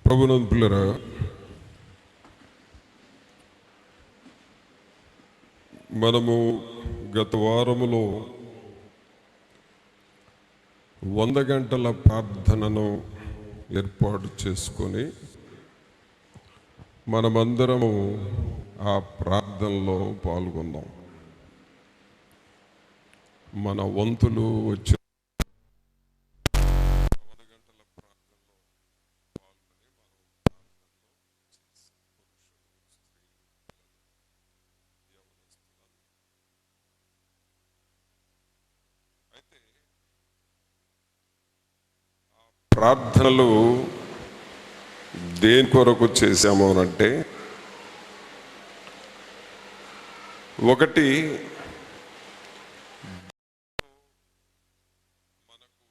ప్రభునందు పిల్లరా, మనము గత వారములో 100 గంటల ప్రార్థనను ఏర్పాటు చేసుకొని మనమందరము ఆ ప్రార్థనలో పాల్గొన్నాం. మన వంతులు వచ్చి ప్రార్థనలు దేని కొరకు చేశాము అంటే, ఒకటి మనకు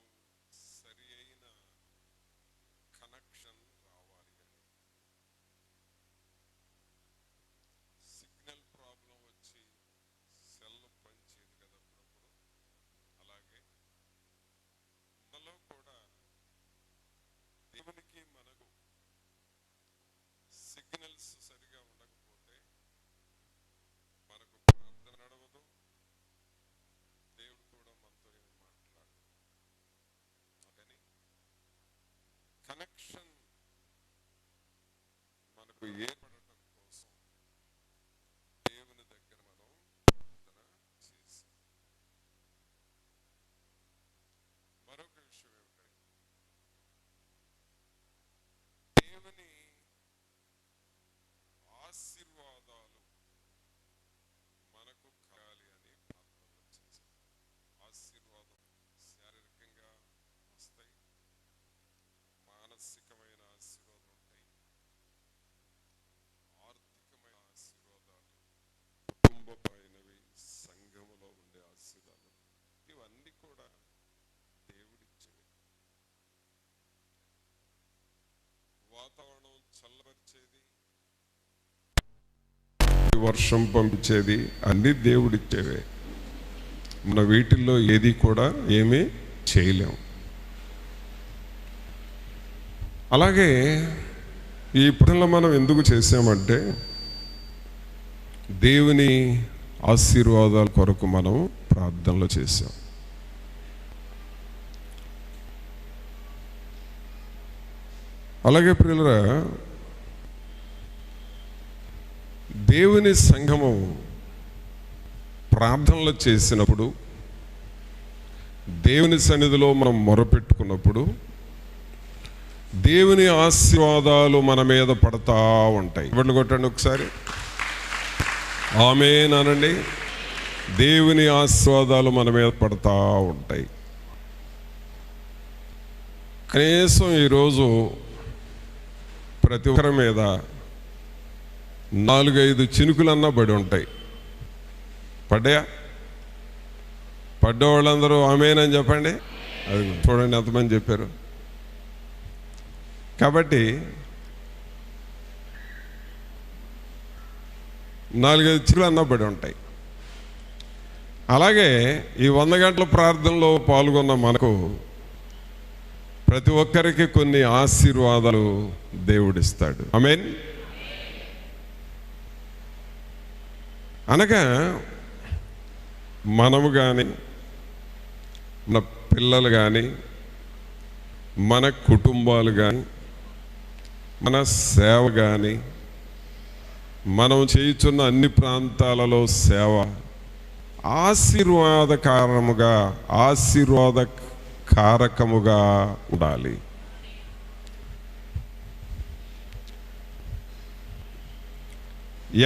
సరి అయిన కనెక్షన్ రావాలి. సిగ్నల్ ప్రాబ్లం వచ్చి సెల్ పనిచేయదు కదా అప్పుడప్పుడు. అలాగే మనలో కూడా దేవునికి మనకు సిగ్నల్స్ సరిగా ఉండకపోతే మనకు ప్రార్థన నడవదు, దేవుడు కూడా మనతో ఏమి మాట్లాడదు. కానీ కనెక్షన్ మనకు ఏర్పడటం కోసం దేవుని దగ్గర మనం ప్రార్థన చేసి, మరొక విషయం ఏమిటంటే దేవుని ఆశీర్వాదాలు మనకు కలగాలి అని ప్రార్థన చేశాం. ఆశీర్వాదం శారీరకంగా వస్తాయి, మానసికమైన ఆశీర్వాదాలు ఉంటాయి, ఆర్థికమైన ఆశీర్వాదాలు, కుటుంబమైనవి, సంఘములో ఉండే ఆశీర్వాదాలు, ఇవన్నీ కూడా దేవుడిచ్చేవి. వాతావరణం చల్లబరిచేది, వర్షం పంపించేది అన్ని దేవుడిచ్చేవే. మన వీటిల్లో ఏది కూడా ఏమీ చేయలేము. అలాగే ఈ ప్రార్థనలు మనం ఎందుకు చేసామంటే, దేవుని ఆశీర్వాదాల కొరకు మనం ప్రార్థనలు చేసాం. అలాగే ప్రియులరా, దేవుని సంఘము ప్రార్థనలు చేసినప్పుడు, దేవుని సన్నిధిలో మనం మొరపెట్టుకున్నప్పుడు దేవుని ఆశీర్వాదాలు మన మీద పడతా ఉంటాయి. ఇవ్వండి, కొట్టండి ఒకసారి, ఆమేన్ అనండి. దేవుని ఆశీర్వాదాలు మన మీద పడతా ఉంటాయి. కనీసం ఈరోజు ప్రతి ఒక్కరి మీద 4-5 చినుకులన్నా పడి ఉంటాయి. పడ్డాయా? పడ్డవాళ్ళందరూ ఆమేన్ అని చెప్పండి. అది చూడండి ఎంతమంది చెప్పారు. కాబట్టి 4-5 చినుకులన్నా పడి ఉంటాయి. అలాగే ఈ 100 గంటల ప్రార్థనలో పాల్గొన్న మనకు ప్రతి ఒక్కరికి కొన్ని ఆశీర్వాదాలు దేవుడిస్తాడు. ఆమేన్. అనగా మనము కానీ, మన పిల్లలు కానీ, మన కుటుంబాలు కానీ, మన సేవ కానీ, మనం చేయుచున్న అన్ని ప్రాంతాలలో సేవ ఆశీర్వాదకారకముగా ఉండాలి.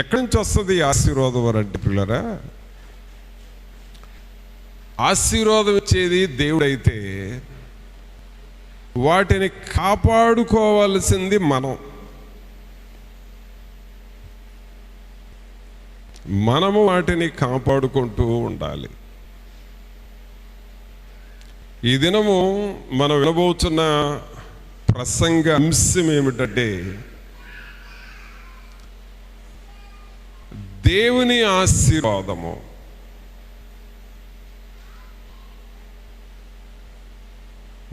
ఎక్కడి నుంచి వస్తుంది ఈ ఆశీర్వాదం అంటే పిల్లరా, ఆశీర్వాదం ఇచ్చేది దేవుడైతే వాటిని కాపాడుకోవాల్సింది మనము వాటిని కాపాడుకుంటూ ఉండాలి. ఈ దినము మనం వినబోతున్న ప్రసంగ అంశం ఏమిటంటే, దేవుని ఆశీర్వాదము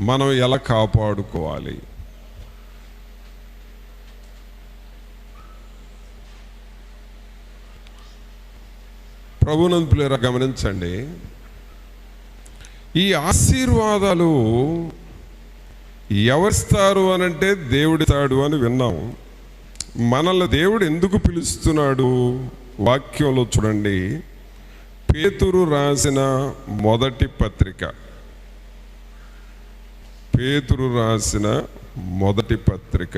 మనం ఎలా కాపాడుకోవాలి. ప్రభునందు ప్రియులారా గమనించండి, ఈ ఆశీర్వాదాలు ఎవరిస్తారు అనంటే దేవుడిస్తాడు అని విన్నాం. మనల్ని దేవుడు ఎందుకు పిలుస్తున్నాడు? వాక్యంలో చూడండి, పేతురు రాసిన మొదటి పత్రిక, పేతురు రాసిన మొదటి పత్రిక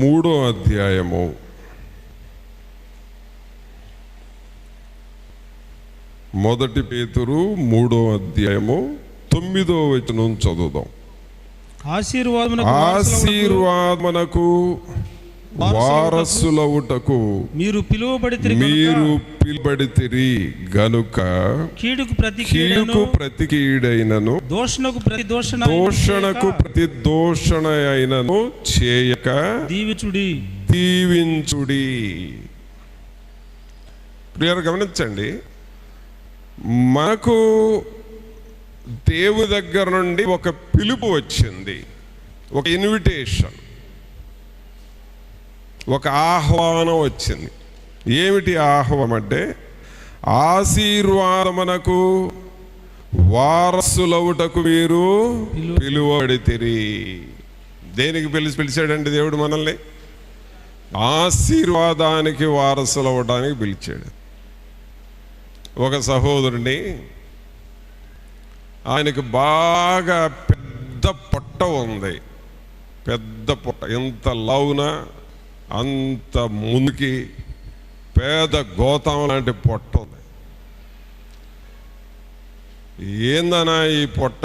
3వ అధ్యాయము 1 పేతురు 3వ అధ్యాయము 9వ వచనం చదువుదాం. ఆశీర్వాదమునకు వారసులవుటకు మీరు పిలువబడితిరి గనుక కీడుకు ప్రతి కీడైనను దోషణకు ప్రతి దోషణ అయినను చేయక దీవించుడి. ప్రియులారా గమనించండి, మనకు దేవుని దగ్గర నుండి ఒక పిలుపు వచ్చింది, ఒక ఇన్విటేషన్, ఒక ఆహ్వానం వచ్చింది. ఏమిటి ఆహ్వానం అంటే, ఆశీర్వాదమునకు వారసులవుటకు మీరు పిలువబడితిరి. దేనికి పిలిచాడండి దేవుడు మనల్ని? ఆశీర్వాదానికి వారసులవడానికి పిలిచాడు. ఒక సహోదరుని, ఆయనకు బాగా పెద్ద పొట్ట ఉంది, పెద్ద పొట్ట, ఎంత లావునా అంత ముందుకి పేద గోతం లాంటి పొట్ట ఉంది. ఏందనా ఈ పొట్ట,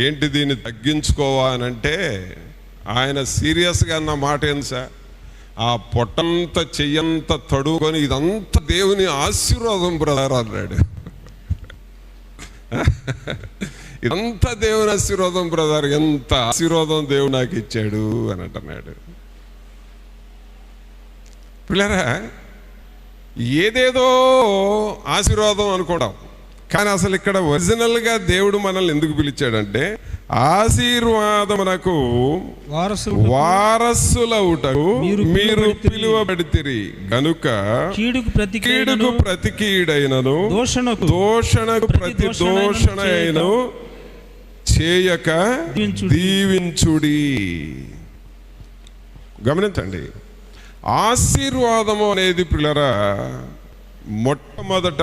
ఏంటి దీన్ని తగ్గించుకోవాలంటే ఆయన సీరియస్గా అన్న మాట ఏంది సార్, ఆ పొట్టంత చెయ్యంత తడుకొని ఇదంతా దేవుని ఆశీర్వాదం బ్రదర్ అన్నాడు. ఇదంతా దేవుని ఆశీర్వాదం బ్రదర్, ఎంత ఆశీర్వాదం దేవుడు నాకు ఇచ్చాడు అని అంటున్నాడు. పిల్లరా, ఏదేదో ఆశీర్వాదం అనుకోవడం, కానీ అసలు ఇక్కడ ఒరిజినల్గా దేవుడు మనల్ని ఎందుకు పిలిచాడంటే, ఆశీర్వాదమునకు వారసులవుటకు మీరు పిలువబడితిరి గనుక కీడుకు ప్రతి కీడైనను దోషణకు ప్రతి దోషణ అయినను చేయక దీవించుడి. గమనించండి, ఆశీర్వాదము అనేది పిల్లరా మొట్టమొదట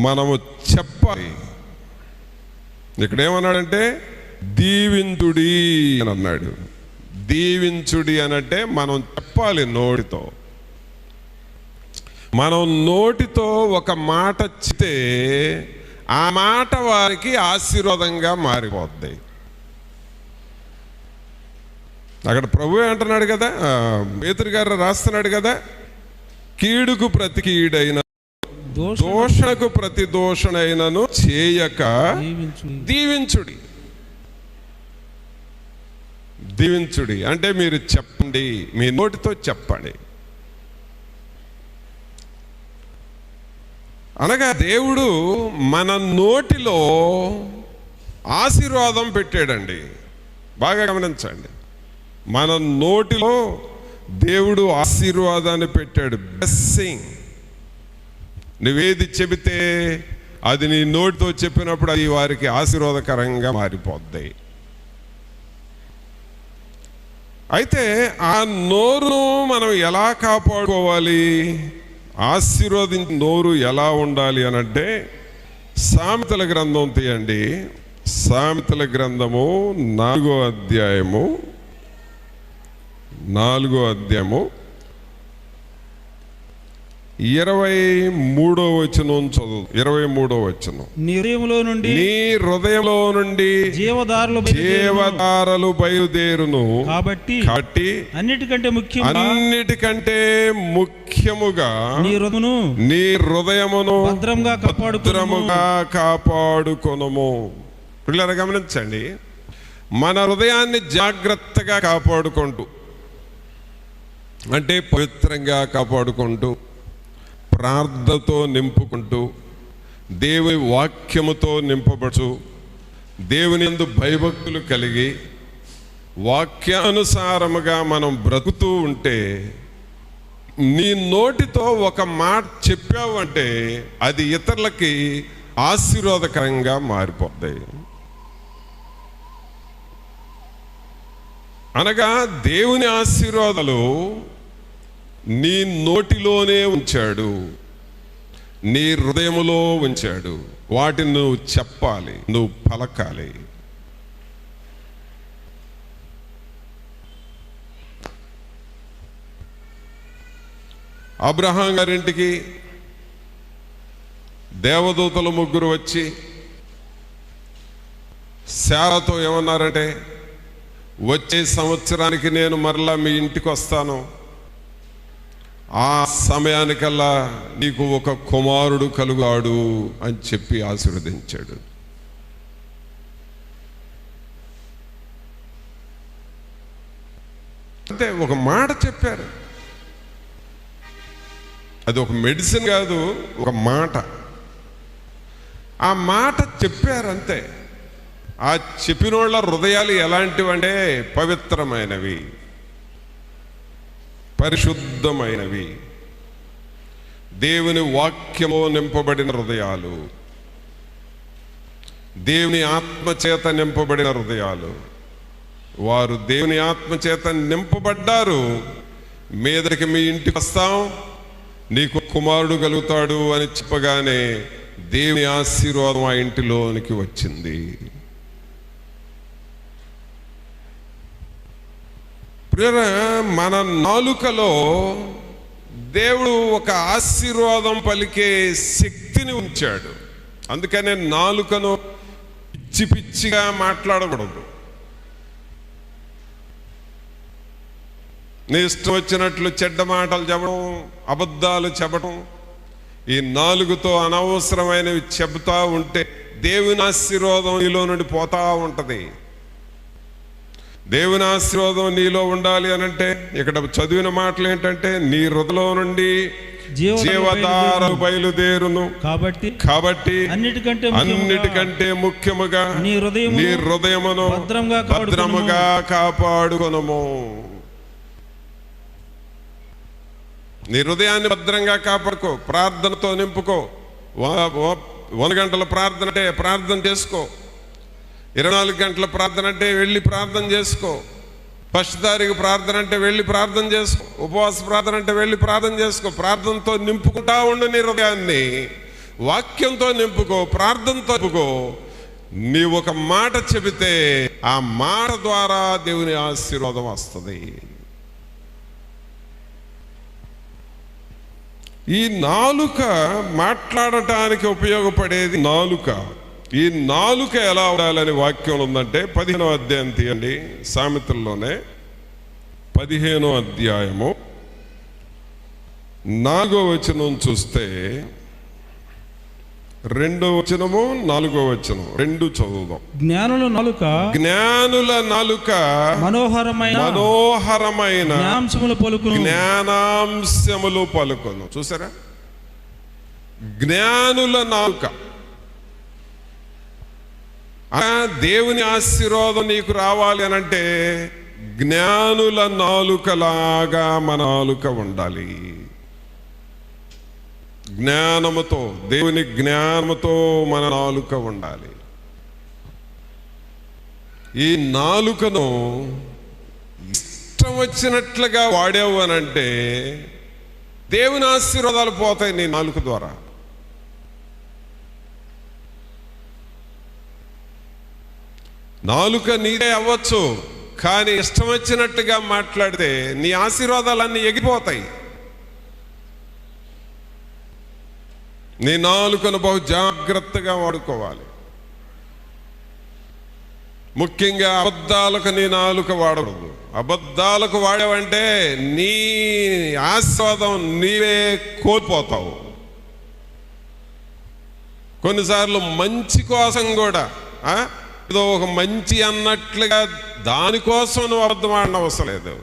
మనము చెప్పాలి. ఇక్కడ ఏమన్నాడంటే దీవించుడి అని అన్నాడు. దీవించుడి అనంటే మనం చెప్పాలి నోటితో. మనం నోటితో ఒక మాట చెప్తే ఆ మాట వారికి ఆశీర్వాదంగా మారిపోద్ది. అక్కడ ప్రభువే అంటున్నాడు కదా, పేతురు గారు రాస్తున్నాడు కదా, కీడుకు ప్రతి కీడైన దోషణకు ప్రతి దోషణ అయినను చేయక దీవించుడి. దీవించుడి అంటే మీరు చెప్పండి, మీ నోటితో చెప్పండి. అనగా దేవుడు మన నోటిలో ఆశీర్వాదం పెట్టాడండి. బాగా గమనించండి, మన నోటిలో దేవుడు ఆశీర్వాదాన్ని పెట్టాడు, బ్లెస్సింగ్. నువ్వేది చెబితే అది నీ నోటితో చెప్పినప్పుడు అది వారికి ఆశీర్వాదకరంగా మారిపోద్ది. అయితే ఆ నోరును మనం ఎలా కాపాడుకోవాలి, ఆశీర్వదించిన నోరు ఎలా ఉండాలి అనంటే, సామెతల గ్రంథం తీయండి. సామెతల గ్రంథము 4వ అధ్యాయము 23వ వచనం చదువు. 23వ వచనం, నీ హృదయంలో నుండి జీవధారలు బయలుదేరును కాబట్టి అన్నిటికంటే ముఖ్యముగా నీ హృదయమును భద్రముగా కాపాడుకొనుము. పిల్లలు గమనించండి, మన హృదయాన్ని జాగ్రత్తగా కాపాడుకుంటూ, అంటే పవిత్రంగా కాపాడుకుంటూ, ప్రార్థనతో నింపుకుంటూ, దేవుని వాక్యముతో నింపబడుచు, దేవుని యందు భయభక్తులు కలిగి, వాక్యానుసారముగా మనం బ్రతుకుతూ ఉంటే, నీ నోటితో ఒక మాట చెప్పావు అంటే అది ఇతరులకి ఆశీర్వాదకరంగా మారిపోద్ది. అనగా దేవుని ఆశీర్వాదాలు నీ నోటిలోనే ఉంచాడు, నీ హృదయములో ఉంచాడు. వాటిని నువ్వు చెప్పాలి, నువ్వు పలకాలి. అబ్రహాం గారింటికి దేవదూతలు 3 వచ్చి శారాతో ఏమన్నారంటే, వచ్చే సంవత్సరానికి నేను మరలా మీ ఇంటికి వస్తాను, ఆ సమయానికల్లా నీకు ఒక కుమారుడు కలుగాడు అని చెప్పి ఆశీర్వదించాడు. అంటే ఒక మాట చెప్పారు. అది ఒక మెడిసిన్ కాదు, ఒక మాట. ఆ మాట చెప్పారంతే. ఆ చెప్పినోళ్ళ హృదయాలు ఎలాంటివంటే పవిత్రమైనవి, పరిశుద్ధమైనవి, దేవుని వాక్యము నింపబడిన హృదయాలు, దేవుని ఆత్మచేత నింపబడిన హృదయాలు. వారు దేవుని ఆత్మచేత నింపబడ్డారు. మీదకి మీ ఇంటికి వస్తాం, నీకు కుమారుడు కలుగుతాడు అని చెప్పగానే దేవుని ఆశీర్వాదం ఆ ఇంటిలోనికి వచ్చింది. ప్రియరా, మన నాలుకలో దేవుడు ఒక ఆశీర్వాదం పలికే శక్తిని ఉంచాడు. అందుకనే నాలుకను పిచ్చి పిచ్చిగా మాట్లాడకూడదు. నీ ఇష్టం వచ్చినట్లు చెడ్డ మాటలు చెప్పడం, అబద్ధాలు చెప్పడం, ఈ నాలుగుతో అనవసరమైనవి చెబుతా ఉంటే దేవుని ఆశీర్వాదం నీలో నుండి పోతా ఉంటది. దేవుని ఆశీర్వాదం నీలో ఉండాలి అనంటే ఇక్కడ చదివిన మాటలు ఏంటంటే, నీ హృదయంలో నుండి జీవధారలు బయలుదేరును. కాబట్టి అన్నిటికంటే ముఖ్యముగా నీ హృదయమును భద్రముగా కాపాడుకొనుము. నీ హృదయాన్ని భద్రంగా కాపాడుకో, ప్రార్థనతో నింపుకో. 100 గంటల ప్రార్థన అంటే ప్రార్థన చేసుకో, 24 గంటల ప్రార్థన అంటే వెళ్ళి ప్రార్థన చేసుకో, 1వ తారీఖు ప్రార్థన అంటే వెళ్ళి ప్రార్థన చేసుకో, ఉపవాస ప్రార్థన అంటే వెళ్ళి ప్రార్థన చేసుకో. ప్రార్థనతో నింపుకుంటా ఉండు నీ హృదయాన్ని, వాక్యంతో నింపుకో, ప్రార్థనతో నింపుకో. నీ ఒక మాట చెబితే ఆ మాట ద్వారా దేవుని ఆశీర్వాదం వస్తుంది. ఈ నాలుక మాట్లాడటానికి ఉపయోగపడేది నాలుక. ఈ నాలుక ఎలా ఉండాలని వాక్యం ఉందంటే 15వ అధ్యాయం తీయండి, సామెతల్లోనే 15వ అధ్యాయము 4వ వచనం చూస్తే 2వ వచనము 4వ వచనం 2 చదువుదాం. జ్ఞానుల నాలుక మనోహరమైన జ్ఞానాంశములు పలుకును. చూసారా, జ్ఞానుల నాలుక. దేవుని ఆశీర్వాదం నీకు రావాలి అనంటే జ్ఞానుల నాలుకలాగా మన నాలుక ఉండాలి. జ్ఞానముతో, దేవుని జ్ఞానముతో మన నాలుక ఉండాలి. ఈ నాలుకను ఇష్టం వచ్చినట్లుగా వాడావు అనంటే దేవుని ఆశీర్వాదాలు పోతాయి నీ నాలుక ద్వారా. నాలుక నీదే అవ్వచ్చు, కానీ ఇష్టం వచ్చినట్టుగా మాట్లాడితే నీ ఆశీర్వాదాలన్నీ ఎగిపోతాయి. నీ నాలుకను బహు జాగ్రత్తగా వాడుకోవాలి. ముఖ్యంగా అబద్ధాలకు నీ నాలుక వాడకూడదు. అబద్ధాలకు వాడావంటే నీ ఆస్వాదం నీవే కోల్పోతావు. కొన్నిసార్లు మంచి కోసం కూడా ఏదో ఒక మంచి అన్నట్లుగా దానికోసం నువ్వు అబద్ధం ఆడిన అవసరం లేదు.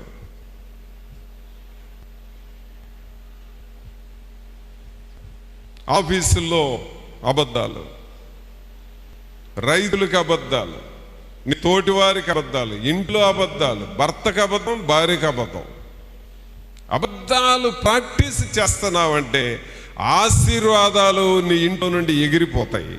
ఆఫీసుల్లో అబద్ధాలు, రైతులకు అబద్ధాలు, నీ తోటి వారికి అబద్ధాలు, ఇంట్లో అబద్ధాలు, భర్తకు అబద్ధం, భార్యకు అబద్ధం, అబద్ధాలు ప్రాక్టీస్ చేస్తున్నావంటే ఆశీర్వాదాలు నీ ఇంట్లో నుండి ఎగిరిపోతాయి.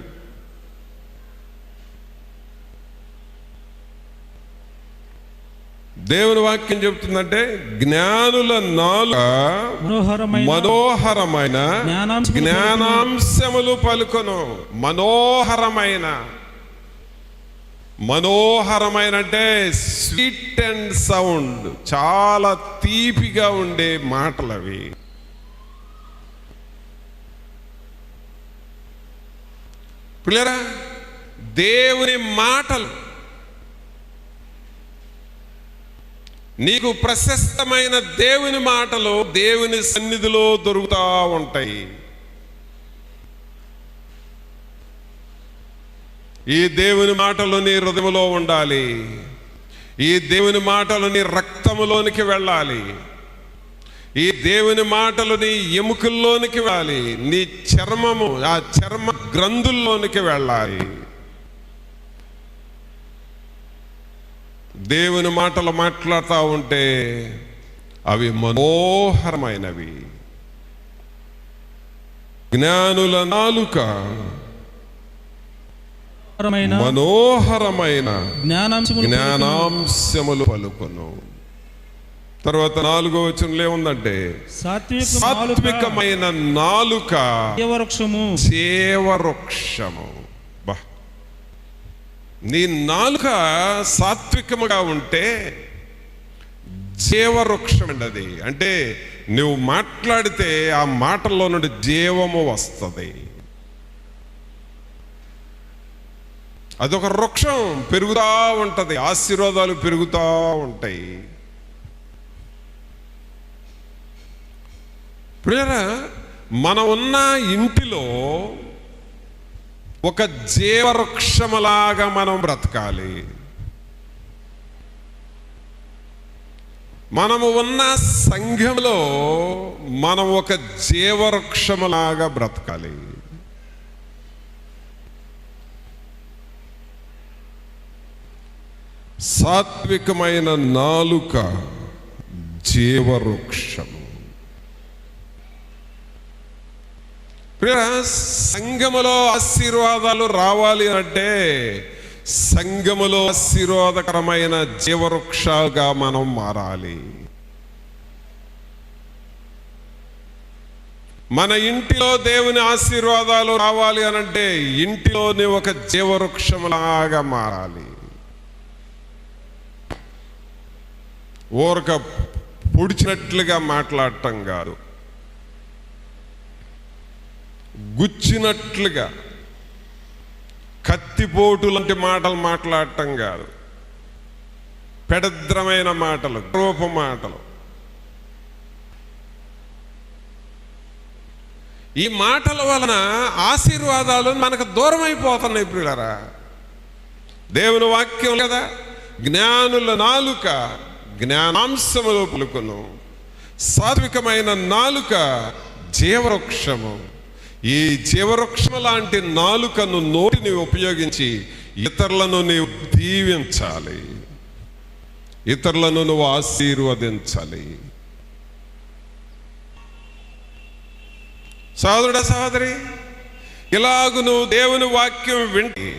దేవుని వాక్యం చెబుతుందంటే జ్ఞానుల నాలుక మనోహరమైన జ్ఞానాంశములు పలుకొను. మనోహరమైన అంటే స్వీట్ అండ్ సౌండ్, చాలా తీపిగా ఉండే మాటలు అవి. పిల్లరా, దేవుని మాటలు నీకు ప్రశస్తమైన దేవుని మాటలు దేవుని సన్నిధిలో దొరుకుతూ ఉంటాయి. ఈ దేవుని మాటలు నీ హృదయంలో ఉండాలి. ఈ దేవుని మాటలు నీ రక్తములోనికి వెళ్ళాలి. ఈ దేవుని మాటలు నీ ఎముకల్లోనికి వెళ్ళాలి. నీ చర్మము, ఆ చర్మ గ్రంథుల్లోనికి వెళ్ళాలి. దేవుని మాటలు మాట్లాడుతూ ఉంటే అవి మనోహరమైనవి. జ్ఞానుల నాలుక మనోహరమైన జ్ఞానాంశములు పలుకొను. తర్వాత 4వ వచనంలో ఏముందంటే సాత్వికమైన నాలుక జీవవృక్షము. నీ నాలుక సాత్వికముగా ఉంటే జీవవృక్షం అండి అది. అంటే నువ్వు మాట్లాడితే ఆ మాటల్లో నుండి జీవము వస్తుంది. అదొక వృక్షం, పెరుగుతూ ఉంటుంది, ఆశీర్వాదాలు పెరుగుతూ ఉంటాయి. ప్రియరా, మనం ఉన్న ఇంటిలో ఒక జీవవృక్షములాగా మనం బ్రతకాలి. మనము ఉన్న సంఘంలో మనం ఒక జీవవృక్షములాగా బ్రతకాలి. సాత్వికమైన నాలుక జీవవృక్షము. సంఘములో ఆశీర్వాదాలు రావాలి అంటే సంఘములో ఆశీర్వాదకరమైన జీవవృక్షాలుగా మనం మారాలి. మన ఇంటిలో దేవుని ఆశీర్వాదాలు రావాలి అనంటే ఇంటిలోని ఒక జీవవృక్షంలాగా మారాలి. ఊరక పొడిచినట్లుగా మాట్లాడటం కాదు, గుచ్చినట్లుగా కత్తిపోటు లాంటి మాటలు మాట్లాడటం కాదు, పెడద్రమైన మాటలు, రూప మాటలు. ఈ మాటల వలన ఆశీర్వాదాలు మనకు దూరం అయిపోతున్నాయి. ప్రియులారా, దేవుని వాక్యం కదా, జ్ఞానుల నాలుక జ్ఞానాంశములో పలుకును, సాత్వికమైన నాలుక జీవవృక్షము. ఈ జీవవృక్షము లాంటి నాలుకను, నోటిని ఉపయోగించి ఇతరులను నీవు దీవించాలి, ఇతరులను నువ్వు ఆశీర్వదించాలి. సహోదరుడా, సహోదరి, ఇలాగు నువ్వు దేవుని వాక్యం వింటే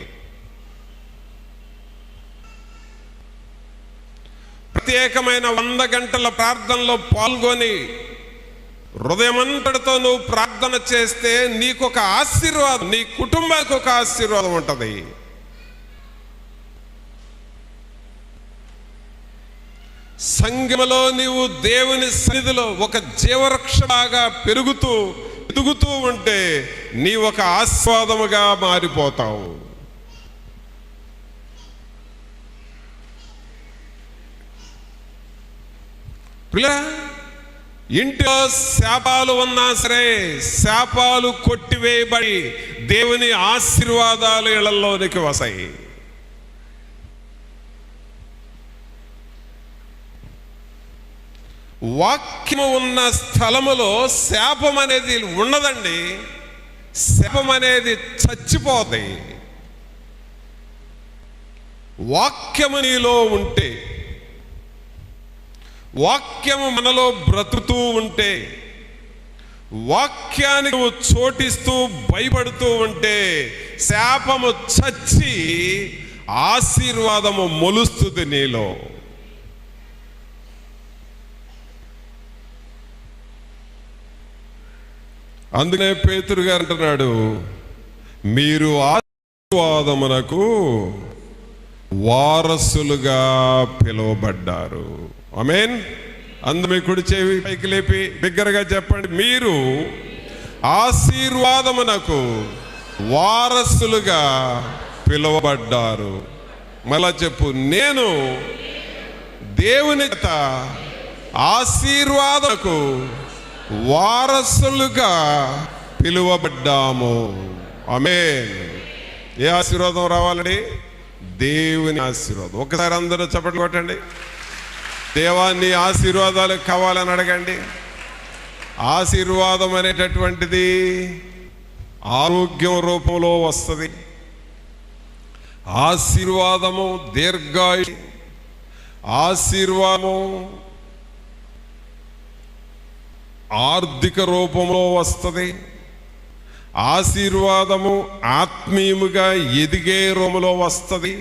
ప్రత్యేకమైన 100 గంటల ప్రార్థనలో పాల్గొని హృదయమంతటితో నువ్వు ప్రార్థన చేస్తే నీకొక ఆశీర్వాదం, నీ కుటుంబానికి ఒక ఆశీర్వాదం ఉంటుంది. సంఘములో నీవు దేవుని సన్నిధిలో ఒక జీవవృక్షలాగా పెరుగుతూ ఎదుగుతూ ఉంటే నీ ఒక ఆస్వాదముగా మారిపోతావు. పిల్ల, ఇంట్లో శాపాలు ఉన్నా సరే శాపాలు కొట్టివేయబడి దేవుని ఆశీర్వాదాలు ఇళ్లలోనికి వస్తాయి. వాక్యము ఉన్న స్థలములో శాపం అనేది ఉండదండి. శాపం అనేది చచ్చిపోతాయి. వాక్యము నీలో ఉంటే, వాక్యము మనలో బ్రతుకుతూ ఉంటే, వాక్యానికి నువ్వు చోటిస్తూ భయపడుతూ ఉంటే, శాపము చచ్చి ఆశీర్వాదము మొలుస్తుంది నీలో. అందుకనే పేతురు గారు అంటున్నాడు, మీరు ఆశీర్వాదమునకు వారసులుగా పిలువబడ్డారు. ఆమేన్. మీ కుడి చెవి పైకి లేపి బిగ్గరగా చెప్పండి, మీరు ఆశీర్వాదమునకు వారసులుగా పిలువబడ్డారు. మళ్ళా చెప్పు, నేను దేవుని చేత ఆశీర్వాదమునకు వారసులుగా పిలువబడ్డాము. ఆమేన్. ఏ ఆశీర్వాదం రావాలండి? దేవుని ఆశీర్వాదం. ఒకసారి అందరూ చప్పట్లు కొట్టండి. దేవా, నీ ఆశీర్వాదాలు కావాలని అడగండి. ఆశీర్వాదం అనేటటువంటిది ఆరోగ్యం రూపంలో వస్తుంది. ఆశీర్వాదము దీర్ఘాయు, ఆశీర్వాదము ఆర్థిక రూపంలో వస్తుంది. ఆశీర్వాదము ఆత్మీయముగా ఎదిగే రూపంలో వస్తుంది.